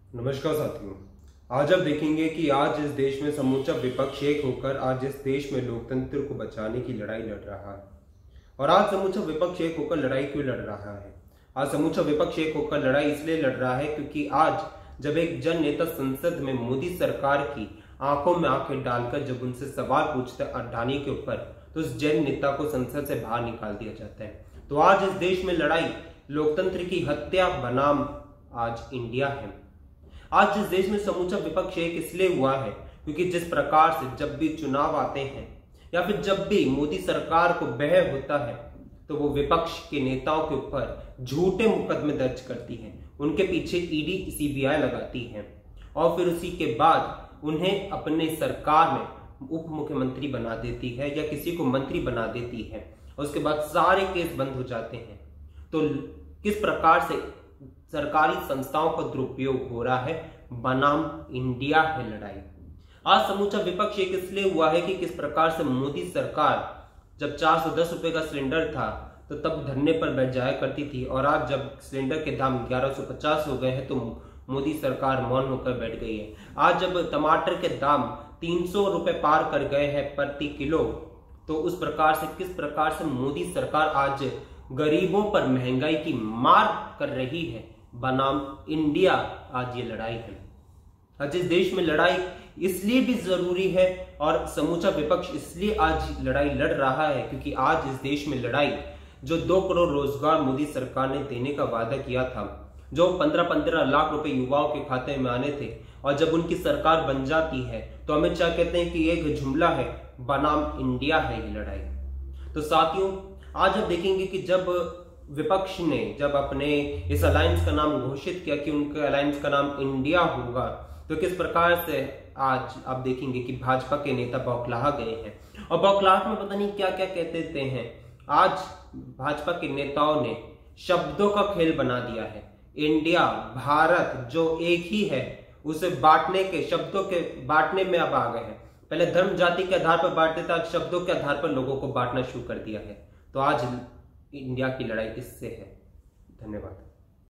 नमस्कार साथियों। आज आप देखेंगे कि आज इस देश में समूचा विपक्ष एक होकर आज इस देश में लोकतंत्र को बचाने की लड़ाई लड़ रहा है। और आज समूचा विपक्ष एक होकर लड़ाई क्यों लड़ रहा है? आज समूचा विपक्ष एक होकर लड़ाई इसलिए लड़ रहा है क्योंकि आज जब एक जन नेता संसद में मोदी सरकार की आंखों में आंखें डालकर जब उनसे सवाल पूछते अडानी के ऊपर, तो उस जन नेता को संसद से बाहर निकाल दिया जाता है। तो आज इस देश में लड़ाई लोकतंत्र की हत्या बनाम आज इंडिया है। आज इस देश में समूचा विपक्ष एक इसलिए हुआ है क्योंकि जिस प्रकार से जब भी चुनाव आते हैं या फिर जब भी मोदी सरकार को भय होता है तो वो विपक्ष के नेताओं के ऊपर झूठे मुकदमे दर्ज करती है, उनके पीछे ईडी सीबीआई लगाती है और फिर उसी के बाद उन्हें अपने सरकार में उप मुख्यमंत्री बना देती है या किसी को मंत्री बना देती है और उसके बाद सारे केस बंद हो जाते हैं। तो किस प्रकार से सरकारी संस्थाओं का दुरुपयोग हो रहा है बनाम इंडिया है लड़ाई। आज समूचा विपक्ष एक इसलिए हुआ है कि किस प्रकार से मोदी सरकार जब 410 रुपए का सिलेंडर था तो तब धरने पर बैठ जाया करती थी, और आज जब सिलेंडर के दाम 1150 हो गए हैं तो मोदी सरकार मौन होकर बैठ गई है। आज जब टमाटर के दाम 300 रुपए पार कर गए हैं प्रति किलो, तो उस प्रकार से किस प्रकार से मोदी सरकार आज गरीबों पर महंगाई की मार कर रही है बनाम इंडिया। आज ये लड़ाई है। आज इस देश में लड़ाई इसलिए भी जरूरी है और समूचा विपक्ष इसलिए आज लड़ाई लड़ रहा है क्योंकि आज इस देश में लड़ाई जो 2 करोड़ रोजगार मोदी सरकार ने देने का वादा किया था, जो 15-15 लाख रुपए युवाओं के खाते में आने थे, और जब उनकी सरकार बन जाती है तो अमित शाह कहते हैं कि एक जुमला है बनाम इंडिया है ये लड़ाई। तो साथियों, आज आप देखेंगे कि जब विपक्ष ने जब अपने इस अलायंस का नाम घोषित किया कि उनके अलायंस का नाम इंडिया होगा, तो किस प्रकार से आज आप देखेंगे कि भाजपा के नेता बौखला गए हैं और बौखलाहट में पता नहीं क्या क्या कहते हैं। आज भाजपा के नेताओं ने शब्दों का खेल बना दिया है। इंडिया भारत जो एक ही है उसे बांटने के शब्दों के बांटने में अब आ गए हैं। पहले धर्म जाति के आधार पर बांटते थे, शब्दों के आधार पर लोगों को बांटना शुरू कर दिया है। तो आज इंडिया की लड़ाई इससे है। धन्यवाद।